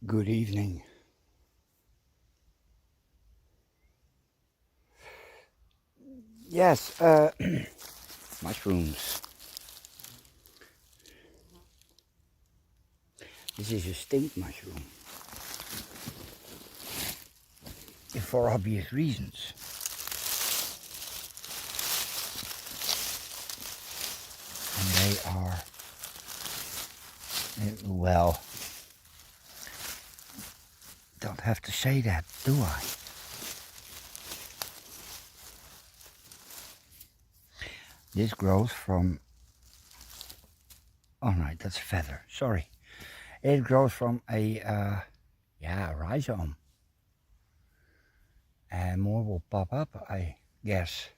Good evening. Yes, mushrooms. This is a stink mushroom. For obvious reasons. And they are, well, don't have to say that, do I? This grows from, oh no, that's a feather, sorry. It grows from a rhizome. And more will pop up, I guess.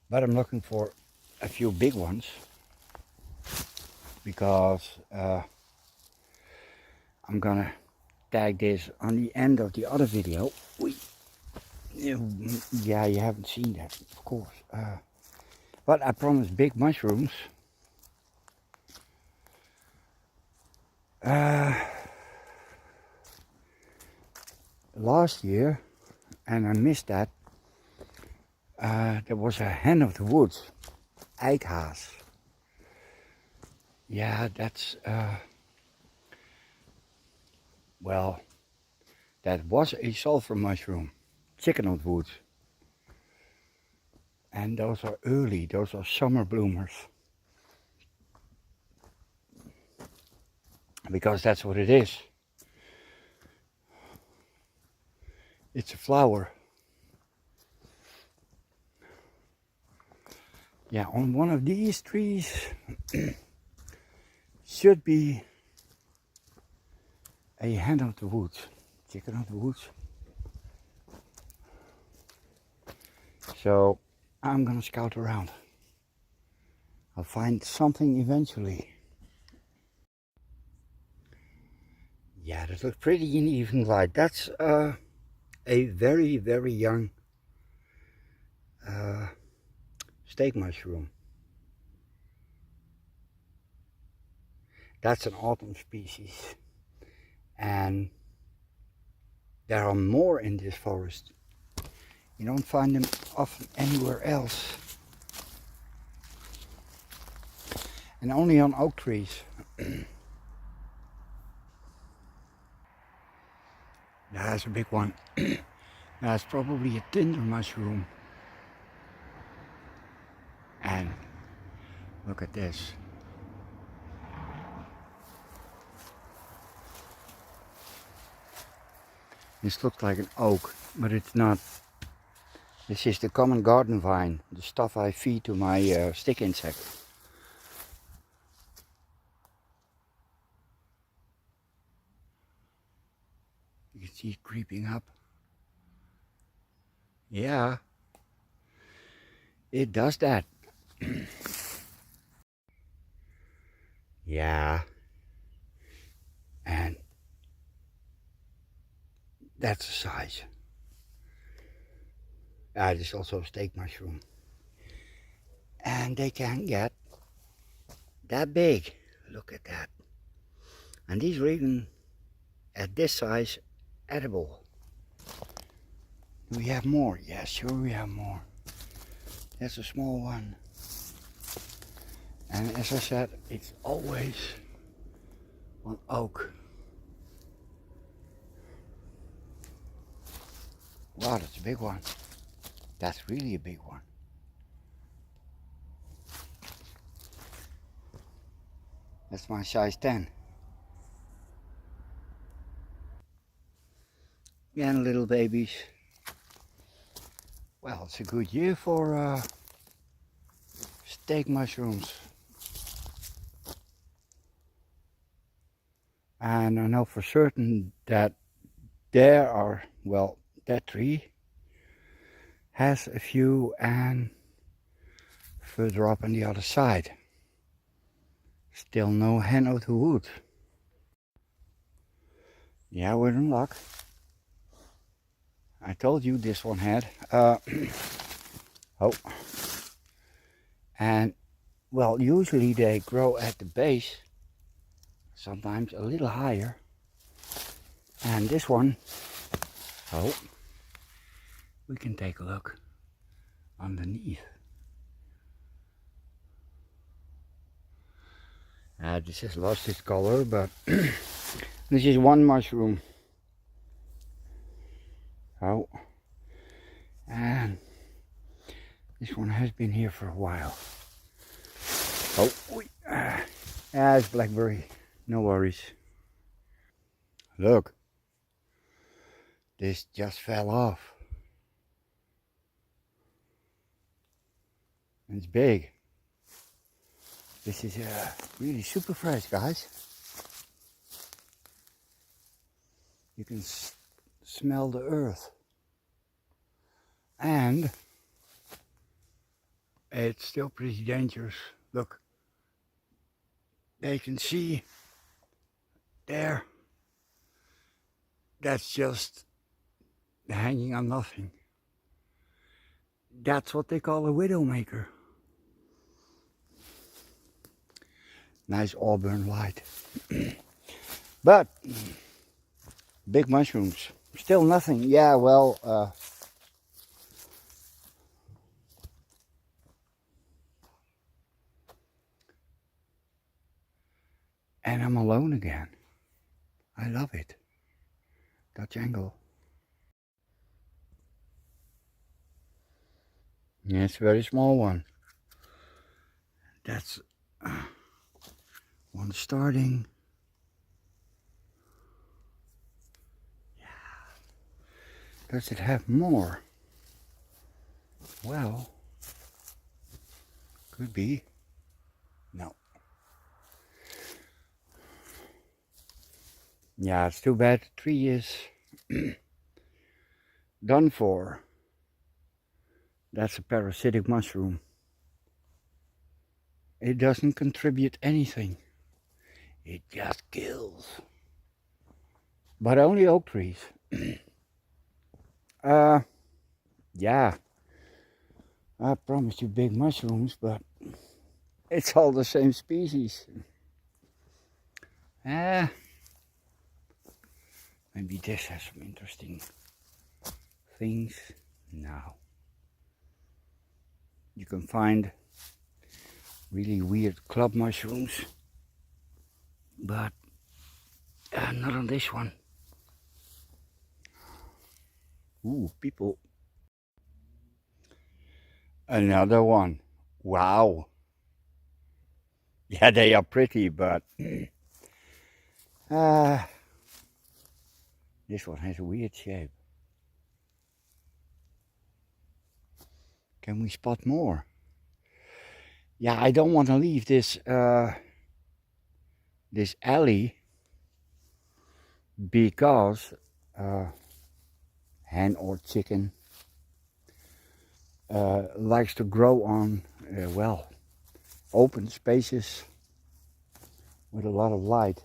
But I'm looking for a few big ones because I'm gonna tag this on the end of the other video. Yeah, you haven't seen that, of course. But I promised big mushrooms. Last year, and I missed that, there was a hen of the woods, eikhaas. Yeah, that's, well, that was a sulfur mushroom, chicken of the woods. And those are early, those are summer bloomers. Because that's what it is. It's a flower. Yeah, on one of these trees should be a hen of the woods, chicken of the woods. So I'm gonna scout around. I'll find something eventually. Yeah, that looks pretty in even light. That's a very, very young steak mushroom. That's an autumn species. And there are more in this forest. You don't find them often anywhere else. And only on oak trees. That's a big one. That's probably a tinder mushroom. And look at this. This looks like an oak, but it's not. This is the common garden vine, the stuff I feed to my stick insect. You can see it creeping up. Yeah, it does that. Yeah, and that's the size. This is also a steak mushroom. And they can get that big. Look at that. And these are even at this size edible. Do we have more? Yeah, sure we have more. That's a small one. And as I said, it's always on oak. Wow, that's a big one. That's really a big one. That's my size 10. And little babies. Well, it's a good year for steak mushrooms. And I know for certain that there are, well, that tree has a few, and further up on the other side. Still no hen of the wood. Yeah, we're in luck. I told you this one had. Oh. And, well, usually they grow at the base. Sometimes a little higher. And this one, oh, we can take a look underneath. This has lost its color, but this is one mushroom. Oh, and this one has been here for a while. Oh, it's blackberry, no worries. Look, this just fell off. And it's big. This is really super fresh, guys. You can smell the earth. And it's still pretty dangerous. Look, they can see there. That's just hanging on nothing. That's what they call a widowmaker. Nice auburn white. But big mushrooms, still nothing. Yeah, well, and I'm alone again. I love it. Dutch angle. Yeah, it's a very small one. That's one starting. Yeah. Does it have more? Well, could be. No. Yeah, it's too bad. The tree is done for. That's a parasitic mushroom. It doesn't contribute anything. It just kills. But only oak trees. Yeah. I promised you big mushrooms, but it's all the same species. Maybe this has some interesting things. No. You can find really weird club mushrooms, but not on this one. Ooh, people. Another one. Wow. Yeah, they are pretty, but this one has a weird shape. Can we spot more? Yeah, I don't want to leave this this alley because hen or chicken likes to grow on well, open spaces with a lot of light.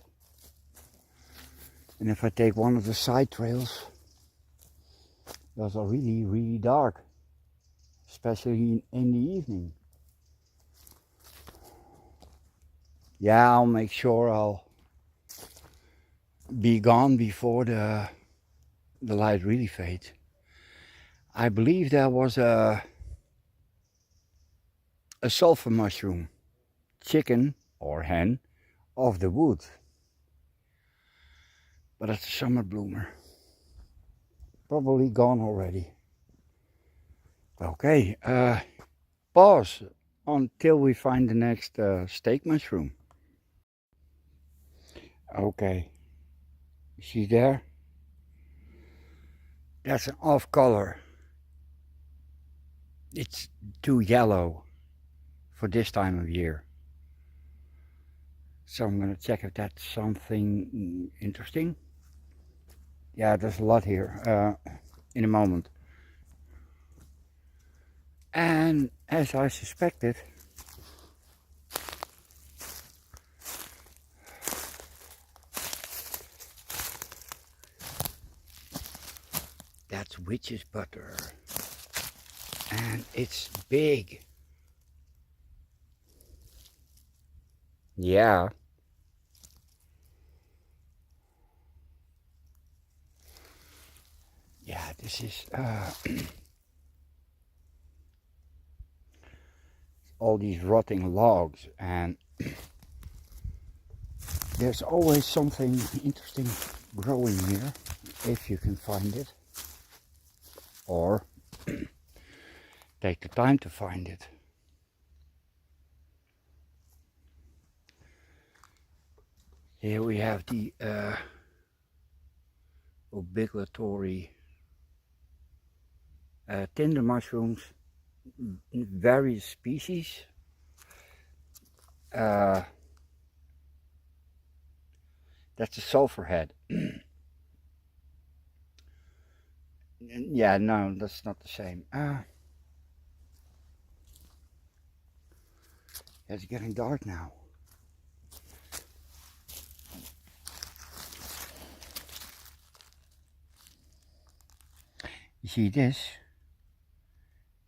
And if I take one of the side trails, those are really dark, especially in the evening. Yeah, I'll make sure I'll be gone before the light really fades. I believe there was a sulfur mushroom, chicken or hen of the wood, but it's a summer bloomer, probably gone already. Okay, pause until we find the next steak mushroom. Okay, see there? That's an off color. It's too yellow for this time of year. So I'm going to check if that's something interesting. Yeah, there's a lot here in a moment. And as I suspected, that's witch's butter. And it's big. Yeah. Yeah, this is all these rotting logs, and there's always something interesting growing here if you can find it, or take the time to find it. Here we have the obligatory tinder mushrooms, various species. That's a sulfur head. Yeah, no, that's not the same. It's getting dark now. You see this?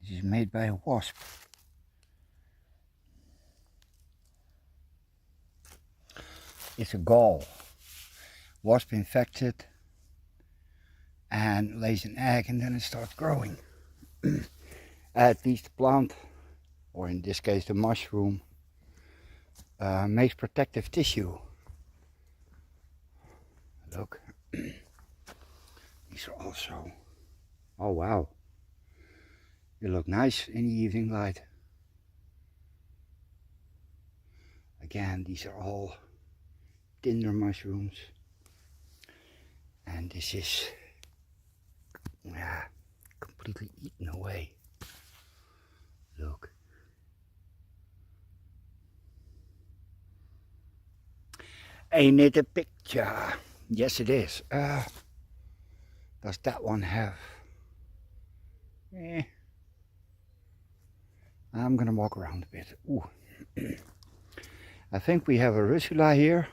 This is made by a wasp. It's a gall. Wasp infected and lays an egg, and then it starts growing. At least the plant, or in this case the mushroom, makes protective tissue. Look. These are also, oh wow, they look nice in the evening light. Again, these are all tinder mushrooms, and this is completely eaten away. Look. Ain't it a picture? Yes, it is. Does that one have? I'm gonna walk around a bit. Ooh. I think we have a Russula here.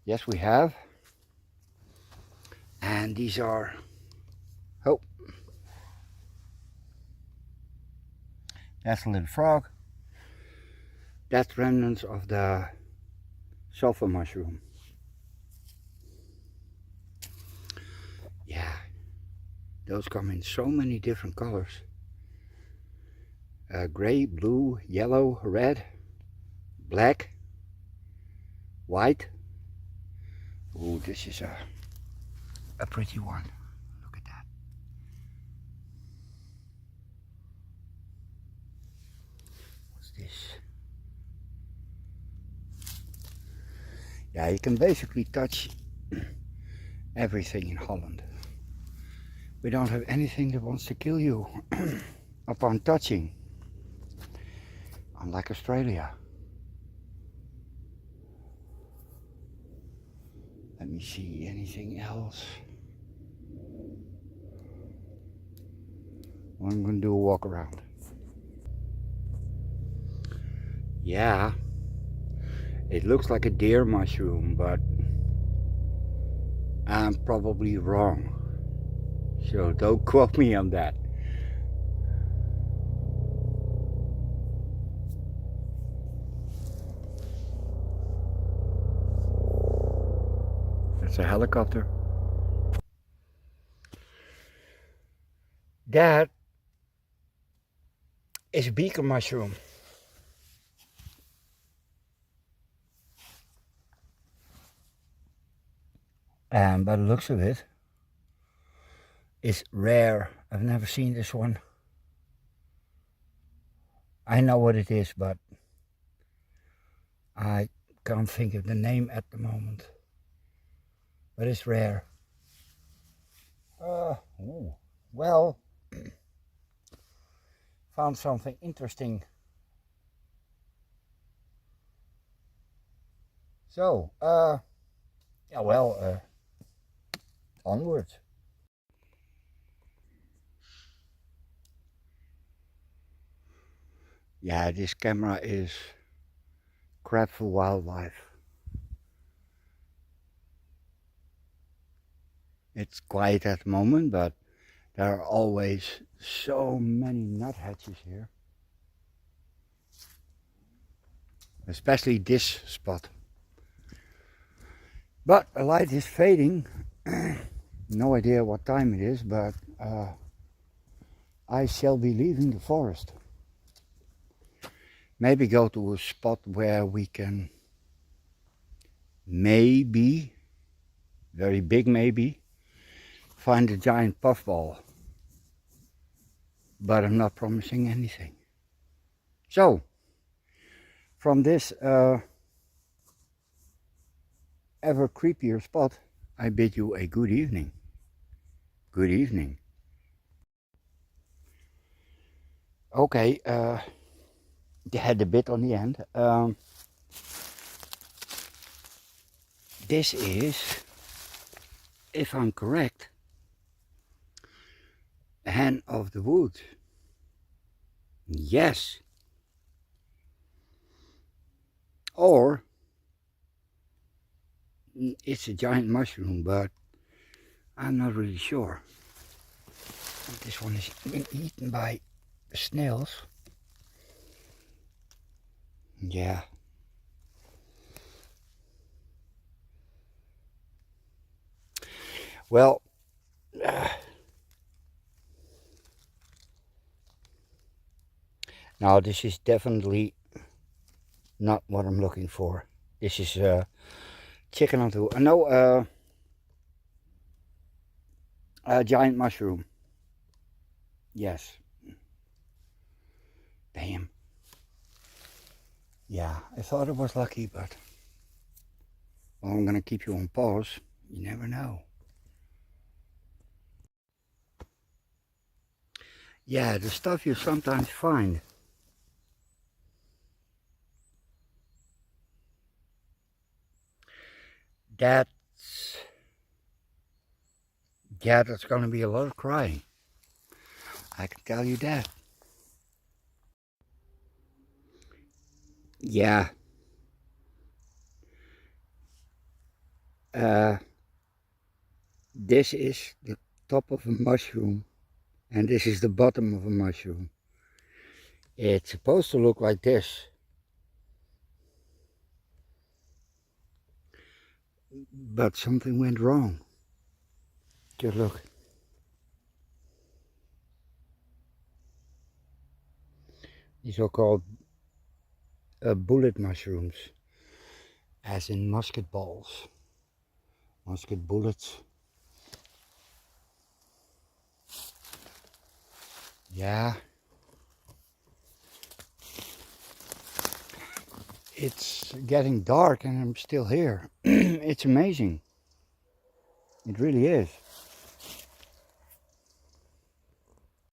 Yes, we have. And these are, oh, that's a little frog. That's remnants of the sulfur mushroom. Yeah, those come in so many different colors. Gray, blue, yellow, red, black, white. Oh, this is a pretty one. Look at that. What's this? Yeah, you can basically touch everything in Holland. We don't have anything that wants to kill you upon touching, unlike Australia. Let me see, anything else? I'm gonna do a walk around. Yeah, it looks like a deer mushroom, but I'm probably wrong. So don't quote me on that. That's a helicopter. That is a beaker mushroom. And by the looks of it, it's rare. I've never seen this one. I know what it is, but I can't think of the name at the moment. But it's rare. Well, found something interesting. So, yeah, well, onwards. Yeah, this camera is crap for wildlife. It's quiet at the moment, but there are always so many nuthatches here. Especially this spot. But the light is fading. No idea what time it is, but I shall be leaving the forest. Maybe go to a spot where we can maybe, very big maybe, find a giant puffball. But I'm not promising anything. So, from this ever creepier spot, I bid you a good evening. Good evening. Okay, they had a bit on the end. This is, if I'm correct, Hen of the Wood. Yes. Or it's a giant mushroom, but I'm not really sure. This one is been eaten by snails. Yeah. Well, now this is definitely not what I'm looking for. This is chicken on the wood. No, a giant mushroom. Yes. Damn. Yeah, I thought it was lucky, but well, I'm gonna keep you on pause. You never know. Yeah, the stuff you sometimes find. That's, yeah, that's gonna be a lot of crying. I can tell you that. Yeah. This is the top of a mushroom, and this is the bottom of a mushroom. It's supposed to look like this, but something went wrong. Just look. These are called bullet mushrooms, as in musket balls, musket bullets. Yeah. It's getting dark and I'm still here. It's amazing. It really is.